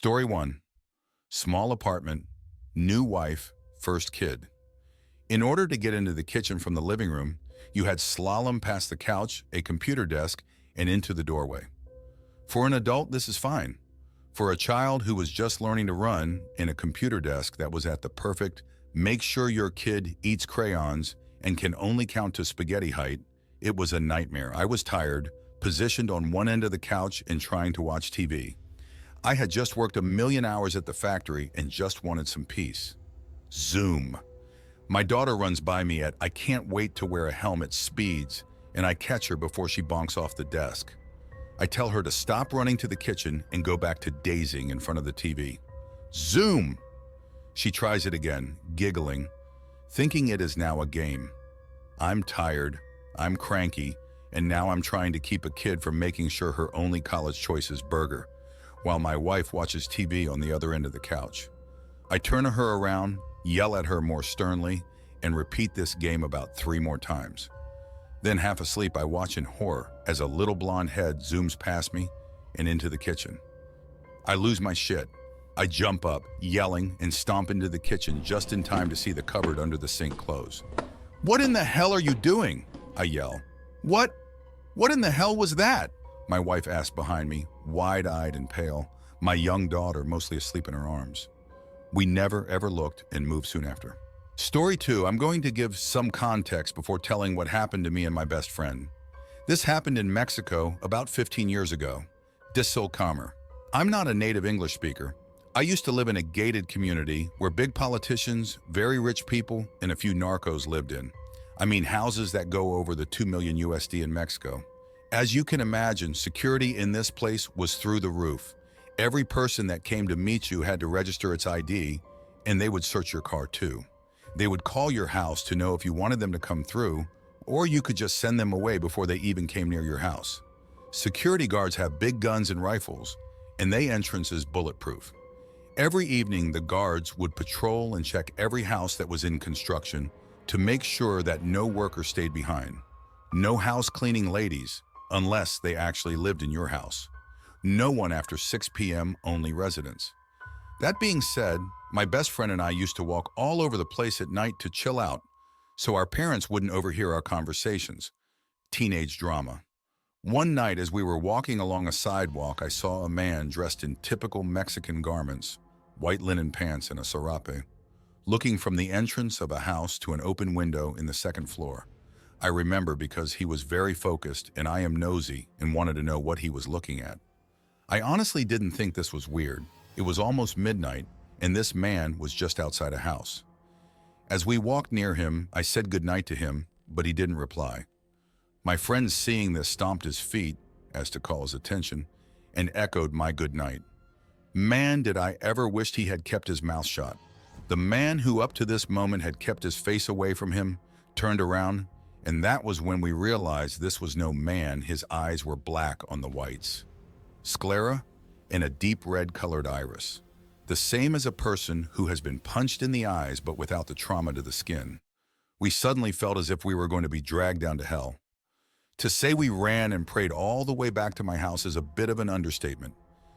Story 1. Small apartment, new wife, first kid. In order to get into the kitchen from the living room, you had slalom past the couch, a computer desk, and into the doorway. For an adult, this is fine. For a child who was just learning to run in a computer desk that was at the perfect, make sure your kid eats crayons and can only count to spaghetti height, it was a nightmare. I was tired, positioned on one end of the couch and trying to watch TV. I had just worked a million hours at the factory and just wanted some peace. Zoom. My daughter runs by me at I can't wait to wear a helmet speeds, and I catch her before she bonks off the desk. I tell her to stop running to the kitchen and go back to dazing in front of the TV. Zoom! She tries it again, giggling, thinking it is now a game. I'm tired, I'm cranky, and now I'm trying to keep a kid from making sure her only college choice is burger, while my wife watches TV on the other end of the couch. I turn her around, yell at her more sternly, and repeat this game about 3 more times. Then half asleep, I watch in horror as a little blonde head zooms past me and into the kitchen. I lose my shit. I jump up, yelling, and stomp into the kitchen just in time to see the cupboard under the sink close. "What in the hell are you doing?" I yell. What in the hell was that?" My wife asked behind me, wide-eyed and pale, my young daughter mostly asleep in her arms. We never ever looked and moved soon after. Story 2, I'm going to give some context before telling what happened to me and my best friend. This happened in Mexico about 15 years ago. Disclaimer. I'm not a native English speaker. I used to live in a gated community where big politicians, very rich people, and a few narcos lived in. I mean houses that go over the 2 million USD in Mexico. As you can imagine, security in this place was through the roof. Every person that came to meet you had to register its ID, and they would search your car too. They would call your house to know if you wanted them to come through, or you could just send them away before they even came near your house. Security guards have big guns and rifles, and their entrance is bulletproof. Every evening, the guards would patrol and check every house that was in construction to make sure that no worker stayed behind. No house cleaning ladies, unless they actually lived in your house. No one after 6 p.m., only residents. That being said, my best friend and I used to walk all over the place at night to chill out, so our parents wouldn't overhear our conversations. Teenage drama. One night as we were walking along a sidewalk, I saw a man dressed in typical Mexican garments, white linen pants and a serape, looking from the entrance of a house to an open window in the second floor. I remember because he was very focused and I am nosy and wanted to know what he was looking at. I honestly didn't think this was weird. It was almost midnight and this man was just outside a house. As we walked near him, I said goodnight to him, but he didn't reply. My friend, seeing this, stomped his feet, as to call his attention, and echoed my goodnight. Man, did I ever wished he had kept his mouth shut. The man who up to this moment had kept his face away from him turned around, and that was when we realized this was no man. His eyes were black on the whites. Sclera and a deep red colored iris. The same as a person who has been punched in the eyes but without the trauma to the skin. We suddenly felt as if we were going to be dragged down to hell. To say we ran and prayed all the way back to my house is a bit of an understatement.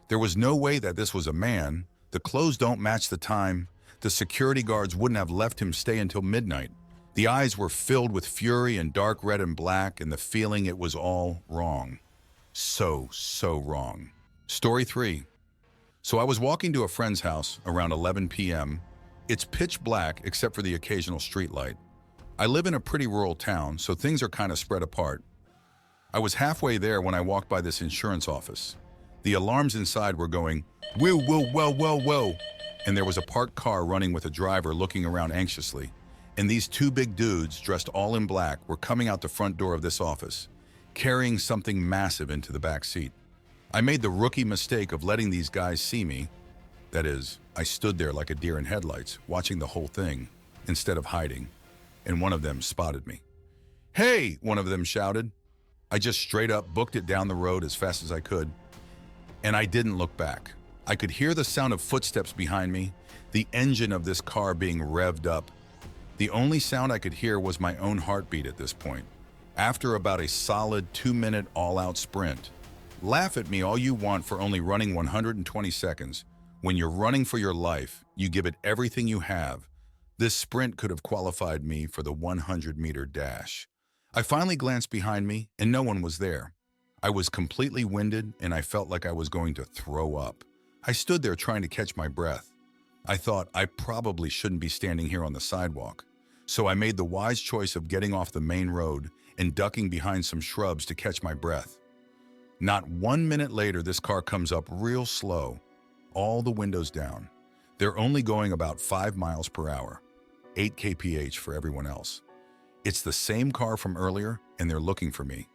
There was no way that this was a man. The clothes don't match the time. The security guards wouldn't have left him stay until midnight. The eyes were filled with fury and dark red and black, and the feeling it was all wrong. So wrong. Story 3. So I was walking to a friend's house around 11 p.m. It's pitch black except for the occasional street light. I live in a pretty rural town, so things are kind of spread apart. I was halfway there when I walked by this insurance office. The alarms inside were going, whoa, whoa, whoa, whoa, whoa. And there was a parked car running with a driver looking around anxiously. And these 2 big dudes, dressed all in black, were coming out the front door of this office, carrying something massive into the back seat. I made the rookie mistake of letting these guys see me. That is, I stood there like a deer in headlights, watching the whole thing, instead of hiding. And one of them spotted me. "Hey!" one of them shouted. I just straight up booked it down the road as fast as I could. And I didn't look back. I could hear the sound of footsteps behind me, the engine of this car being revved up. The only sound I could hear was my own heartbeat at this point. After about a solid 2-minute all-out sprint. Laugh at me all you want for only running 120 seconds, When you're running for your life, you give it everything you have. This sprint could have qualified me for the 100-meter dash. I finally glanced behind me, and no one was there. I was completely winded, and I felt like I was going to throw up. I stood there trying to catch my breath. I thought I probably shouldn't be standing here on the sidewalk. So I made the wise choice of getting off the main road and ducking behind some shrubs to catch my breath. Not 1 minute later, this car comes up real slow, all the windows down. They're only going about 5 miles per hour, 8 kph for everyone else. It's the same car from earlier, and they're looking for me.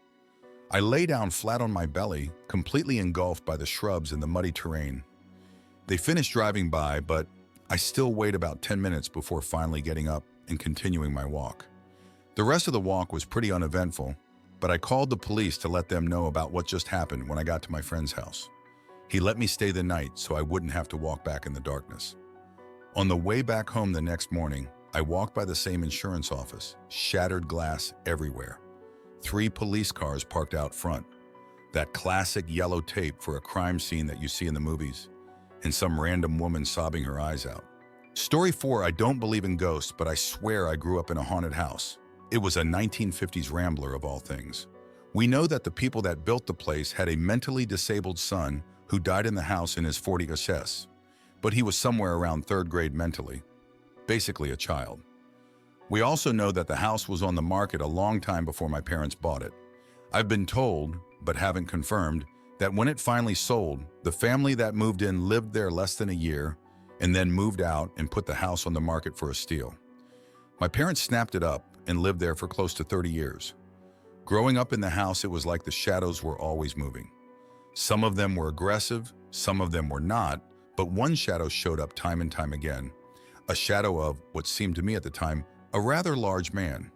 I lay down flat on my belly, completely engulfed by the shrubs and the muddy terrain. They finished driving by, but I still wait about 10 minutes before finally getting up and continuing my walk. The rest of the walk was pretty uneventful, but I called the police to let them know about what just happened when I got to my friend's house. He let me stay the night so I wouldn't have to walk back in the darkness. On the way back home the next morning, I walked by the same insurance office, shattered glass everywhere. 3 police cars parked out front, that classic yellow tape for a crime scene that you see in the movies, and some random woman sobbing her eyes out. Story 4, I don't believe in ghosts, but I swear I grew up in a haunted house. It was a 1950s Rambler of all things. We know that the people that built the place had a mentally disabled son who died in the house in his 40s, but he was somewhere around 3rd grade mentally, basically a child. We also know that the house was on the market a long time before my parents bought it. I've been told, but haven't confirmed, that when it finally sold, the family that moved in lived there less than a year and then moved out and put the house on the market for a steal. My parents snapped it up and lived there for close to 30 years. Growing up in the house, it was like the shadows were always moving. Some of them were aggressive, some of them were not, but one shadow showed up time and time again. A shadow of, what seemed to me at the time, a rather large man.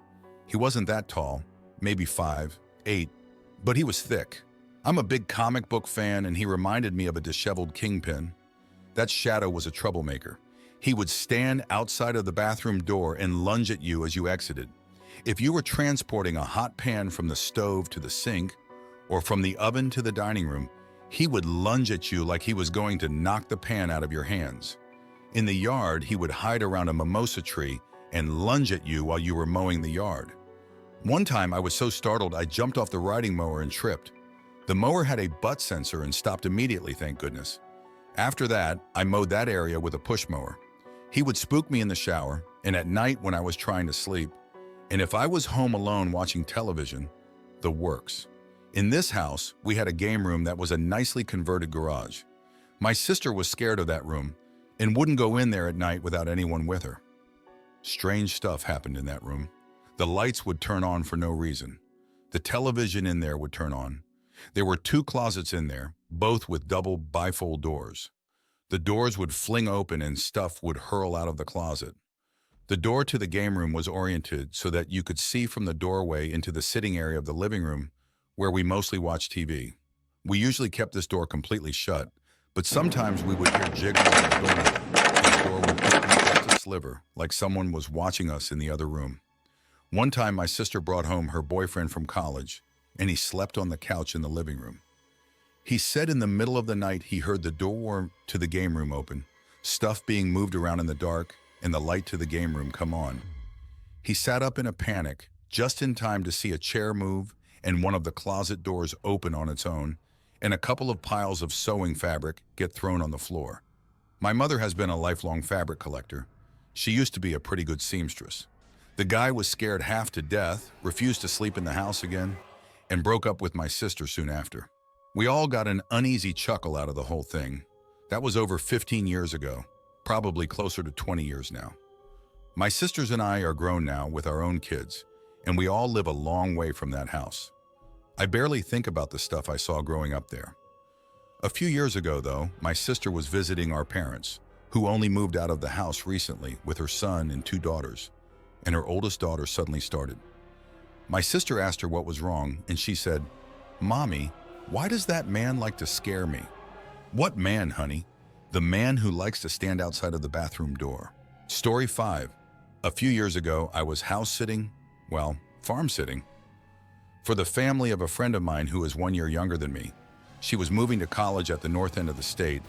He wasn't that tall, maybe 5, 8, but he was thick. I'm a big comic book fan, and he reminded me of a disheveled kingpin. That shadow was a troublemaker. He would stand outside of the bathroom door and lunge at you as you exited. If you were transporting a hot pan from the stove to the sink, or from the oven to the dining room, he would lunge at you like he was going to knock the pan out of your hands. In the yard, he would hide around a mimosa tree and lunge at you while you were mowing the yard. One time, I was so startled I jumped off the riding mower and tripped. The mower had a butt sensor and stopped immediately, thank goodness. After that, I mowed that area with a push mower. He would spook me in the shower and at night when I was trying to sleep. And if I was home alone watching television, the works. In this house, we had a game room that was a nicely converted garage. My sister was scared of that room and wouldn't go in there at night without anyone with her. Strange stuff happened in that room. The lights would turn on for no reason. The television in there would turn on. There were 2 closets in there, both with double bifold doors. The doors would fling open and stuff would hurl out of the closet. The door to the game room was oriented so that you could see from the doorway into the sitting area of the living room, where we mostly watched TV. We usually kept this door completely shut, but sometimes we would hear jiggling on the door. The door would open just a sliver, like someone was watching us in the other room. One time, my sister brought home her boyfriend from college, and he slept on the couch in the living room. He said in the middle of the night he heard the door to the game room open, stuff being moved around in the dark, and the light to the game room come on. He sat up in a panic, just in time to see a chair move and one of the closet doors open on its own, and a couple of piles of sewing fabric get thrown on the floor. My mother has been a lifelong fabric collector. She used to be a pretty good seamstress. The guy was scared half to death, refused to sleep in the house again, and broke up with my sister soon after. We all got an uneasy chuckle out of the whole thing. That was over 15 years ago, probably closer to 20 years now. My sisters and I are grown now with our own kids, and we all live a long way from that house. I barely think about the stuff I saw growing up there. A few years ago, though, my sister was visiting our parents, who only moved out of the house recently with her son and 2 daughters, and her oldest daughter suddenly started. My sister asked her what was wrong, and she said, "Mommy, why does that man like to scare me?" "What man, honey?" "The man who likes to stand outside of the bathroom door." Story 5. A few years ago, I was house sitting, farm sitting, for the family of a friend of mine who is 1 year younger than me. She was moving to college at the north end of the state,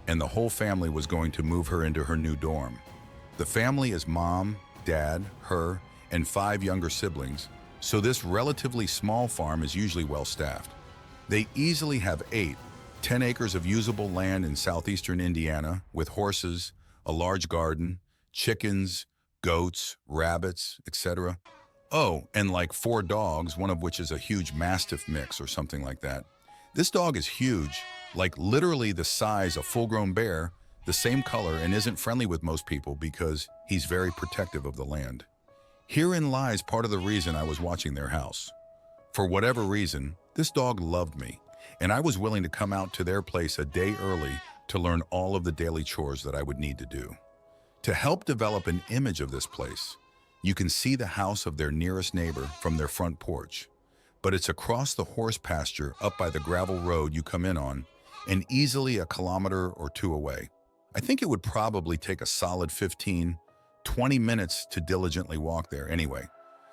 and the whole family was going to move her into her new dorm. The family is mom, dad, her, and 5 younger siblings, so this relatively small farm is usually well-staffed. They easily have 10 acres of usable land in southeastern Indiana with horses, a large garden, chickens, goats, rabbits, etc. Oh, and like 4 dogs, one of which is a huge Mastiff mix or something like that. This dog is huge, like literally the size of a full-grown bear, the same color, and isn't friendly with most people because he's very protective of the land. Herein lies part of the reason I was watching their house. For whatever reason, this dog loved me, and I was willing to come out to their place a day early to learn all of the daily chores that I would need to do. To help develop an image of this place, you can see the house of their nearest neighbor from their front porch, but it's across the horse pasture up by the gravel road you come in on, and easily a kilometer or 2 away. I think it would probably take a solid 15, 20 minutes to diligently walk there anyway.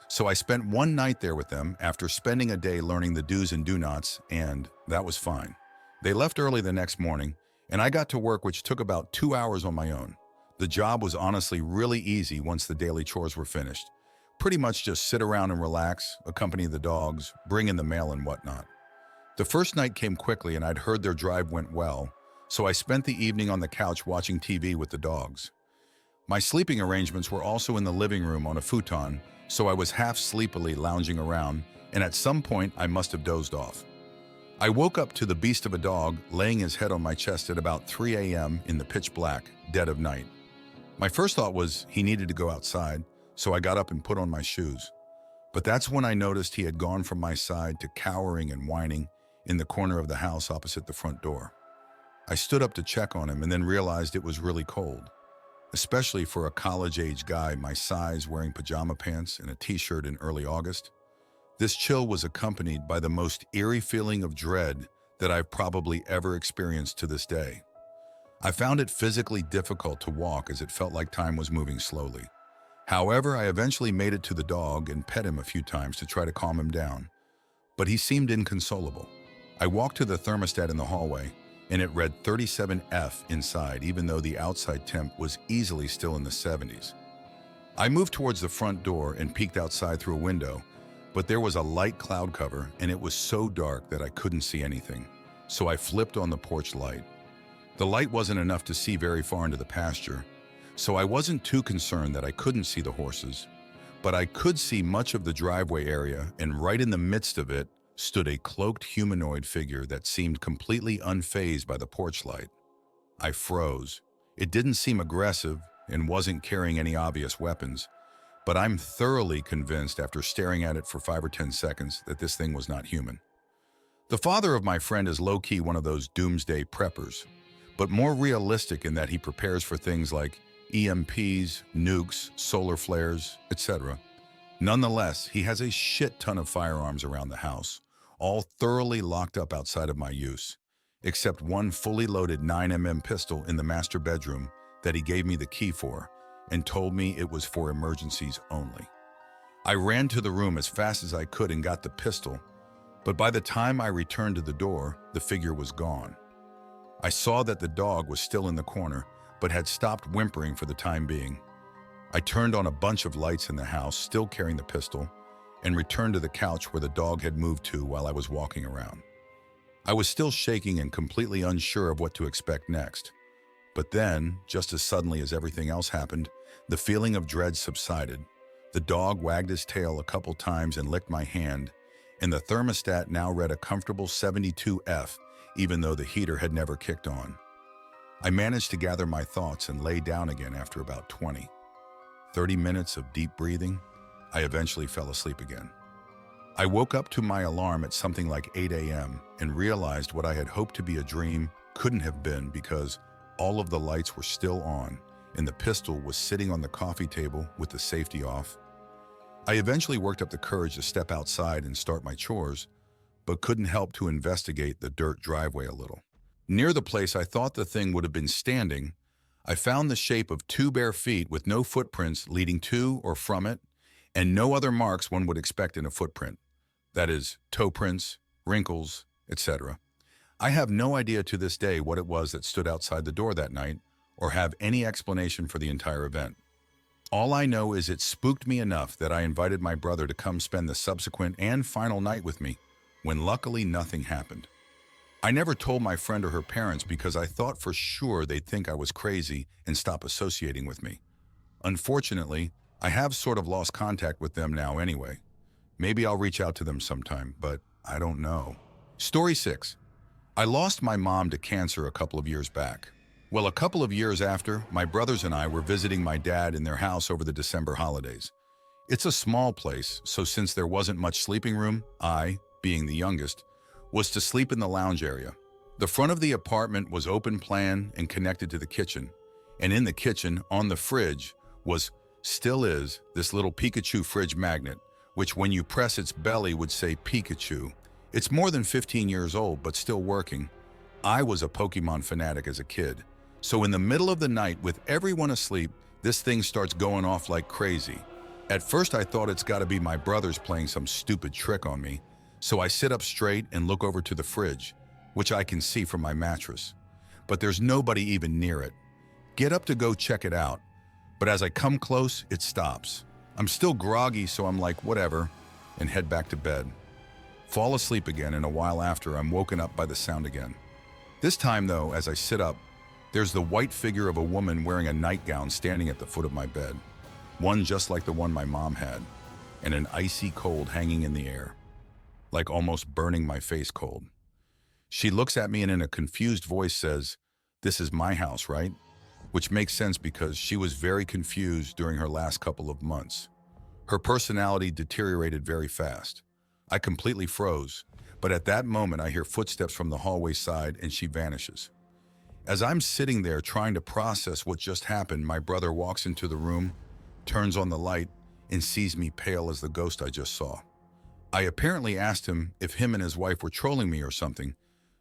So I spent one night there with them after spending a day learning the do's and do-nots, and that was fine. They left early the next morning, and I got to work, which took about 2 hours on my own. The job was honestly really easy once the daily chores were finished. Pretty much just sit around and relax, accompany the dogs, bring in the mail and whatnot. The first night came quickly, and I'd heard their drive went well, so I spent the evening on the couch watching TV with the dogs. My sleeping arrangements were also in the living room on a futon, so I was half sleepily lounging around, and at some point I must have dozed off. I woke up to the beast of a dog laying his head on my chest at about 3 a.m. in the pitch black, dead of night. My first thought was he needed to go outside, so I got up and put on my shoes. But that's when I noticed he had gone from my side to cowering and whining in the corner of the house opposite the front door. I stood up to check on him and then realized it was really cold, especially for a college-age guy my size wearing pajama pants and a t-shirt in early August. This chill was accompanied by the most eerie feeling of dread that I've probably ever experienced to this day. I found it physically difficult to walk as it felt like time was moving slowly. However, I eventually made it to the dog and pet him a few times to try to calm him down, but he seemed inconsolable. I walked to the thermostat in the hallway, and it read 37F inside, even though the outside temp was easily still in the 70s. I moved towards the front door and peeked outside through a window, but there was a light cloud cover, and it was so dark that I couldn't see anything, so I flipped on the porch light. The light wasn't enough to see very far into the pasture, so I wasn't too concerned that I couldn't see the horses, but I could see much of the driveway area, and right in the midst of it stood a cloaked humanoid figure that seemed completely unfazed by the porch light. I froze. It didn't seem aggressive and wasn't carrying any obvious weapons, but I'm thoroughly convinced after staring at it for 5 or 10 seconds that this thing was not human. The father of my friend is low-key one of those doomsday preppers, but more realistic in that he prepares for things like EMPs, nukes, solar flares, etc. Nonetheless, he has a shit ton of firearms around the house, all thoroughly locked up outside of my use, except one fully loaded 9mm pistol in the master bedroom that he gave me the key for and told me it was for emergencies only. I ran to the room as fast as I could and got the pistol, but by the time I returned to the door, the figure was gone. I saw that the dog was still in the corner, but had stopped whimpering for the time being. I turned on a bunch of lights in the house, still carrying the pistol, and returned to the couch where the dog had moved to while I was walking around. I was still shaking and completely unsure of what to expect next. But then, just as suddenly as everything else happened, the feeling of dread subsided. The dog wagged his tail a couple times and licked my hand, and the thermostat now read a comfortable 72F, even though the heater had never kicked on. I managed to gather my thoughts and lay down again after about 30 minutes of deep breathing. I eventually fell asleep again. I woke up to my alarm at something like 8 a.m. and realized what I had hoped to be a dream couldn't have been because all of the lights were still on and the pistol was sitting on the coffee table with the safety off. I eventually worked up the courage to step outside and start my chores, but couldn't help to investigate the dirt driveway a little. Near the place I thought the thing would have been standing, I found the shape of 2 bare feet with no footprints leading to or from it, and no other marks one would expect in a footprint. That is, toe prints, wrinkles, etc. I have no idea to this day what it was that stood outside the door that night or have any explanation for the entire event. All I know is it spooked me enough that I invited my brother to come spend the subsequent and final night with me, when luckily nothing happened. I never told my friend or her parents because I thought for sure they'd think I was crazy and stop associating with me. Unfortunately, I have sort of lost contact with them now anyway. Maybe I'll reach out to them sometime, but I don't know. Story 6. I lost my mom to cancer a couple of years back. Well, a couple of years after, my brothers and I were visiting my dad in their house over the December holidays. It's a small place, so since there wasn't much sleeping room, I, being the youngest, was to sleep in the lounge area. The front of the apartment was open plan and connected to the kitchen. And in the kitchen, on the fridge, still is, this little Pikachu fridge magnet, which when you press its belly would say Pikachu. It's more than 15 years old, but still working. I was a Pokemon fanatic as a kid. So in the middle of the night, with everyone asleep, this thing starts going off like crazy. At first I thought it's gotta be my brothers playing some stupid trick on me. So I sit up straight and look over to the fridge, which I can see from my mattress. But there's nobody even near it. Get up to go check it out. But as I come close, it stops. I'm still groggy, so I'm like, whatever, and head back to bed. Fall asleep again, and a while after, I'm woken up by the sound again. This time, though, as I sit up, there's the white figure of a woman wearing a nightgown standing at the foot of my bed. One just like the one my mom had, and an icy cold hanging in the air, like almost burning my face cold. She looks at me and in a confused voice says, "This is my house, right?" Which makes sense because she was very confused during her last couple of months. Her personality deteriorated very fast. I completely froze, but at that moment I hear footsteps from the hallway side and she vanishes. As I'm sitting there trying to process what just happened, my brother walks into the room, turns on the light, and sees me pale as the ghost I just saw. I apparently asked him if him and his wife were trolling me or something,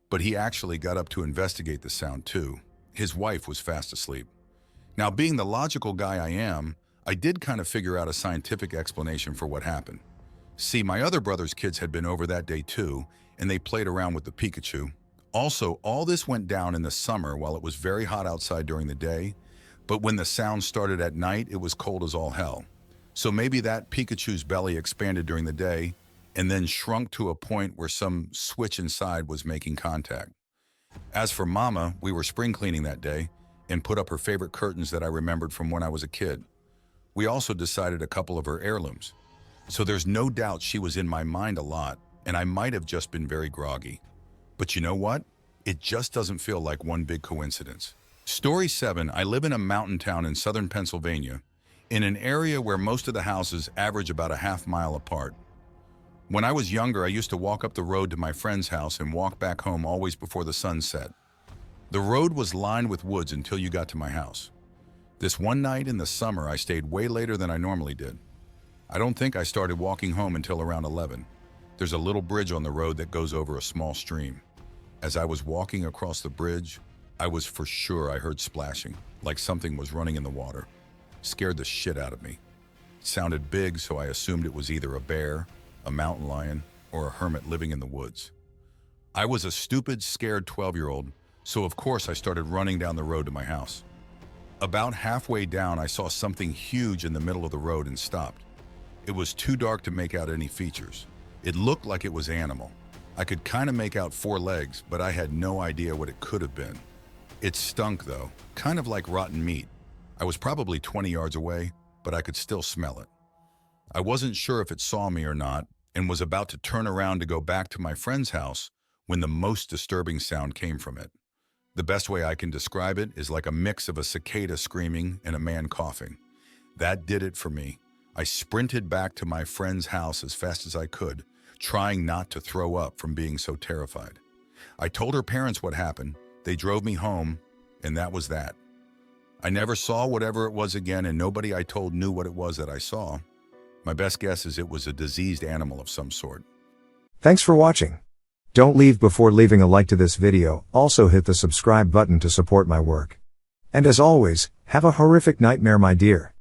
but he actually got up to investigate the sound too. His wife was fast asleep. Now, being the logical guy I am, I did kind of figure out a scientific explanation for what happened. See, my other brother's kids had been over that day too, and they played around with the Pikachu. Also, all this went down in the summer while it was very hot outside during the day, but when the sound started at night, it was cold as all hell. So maybe that Pikachu's belly expanded during the day and then shrunk to a point where some switch inside was making contact. As for Mama, we were spring cleaning that day and put up her favorite curtains that I remembered from when I was a kid. We also decided a couple of her heirlooms. So there's no doubt she was in my mind a lot, and I might have just been very groggy. But you know what? It just doesn't feel like one big coincidence. Story 7. I live in a mountain town in southern Pennsylvania, in an area where most of the houses average about a half-mile apart. When I was younger, I used to walk up the road to my friend's house and walk back home always before the sun set. The road was lined with woods until you got to my house. This one night in the summer, I stayed way later than I normally did. I don't think I started walking home until around 11. There's a little bridge on the road that goes over a small stream. As I was walking across the bridge, I was for sure I heard splashing, like something was running in the water. Scared the shit out of me. It sounded big, so I assumed it was either a bear, a mountain lion, or a hermit living in the woods. I was a stupid, scared 12-year-old, so of course I started running down the road to my house. About halfway down, I saw something huge in the middle of the road and stopped. It was too dark to make out any features. It looked like it was animal. I could kind of make out 4 legs, but I had no idea what it could have been. It stunk though, kind of like rotten meat. I was probably 20 yards away, but I could still smell it. I wasn't sure if it saw me or not, and was about to turn around to go back to my friend's house when the most disturbing sound came from it. The best way I can describe it is like a mix of a cicada screaming and a man coughing. That did it for me. I sprinted back to my friend's house as fast as I could, trying not to throw up from being so terrified. I told her parents what happened. They drove me home, and that was that. I never saw whatever it was again, and nobody I told knew what it was that I saw. My best guess is it was a diseased animal of some sort. Thanks for watching. Don't leave before leaving a like to this video. Also hit the subscribe button to support my work. And as always, have a horrific nightmare, my dear.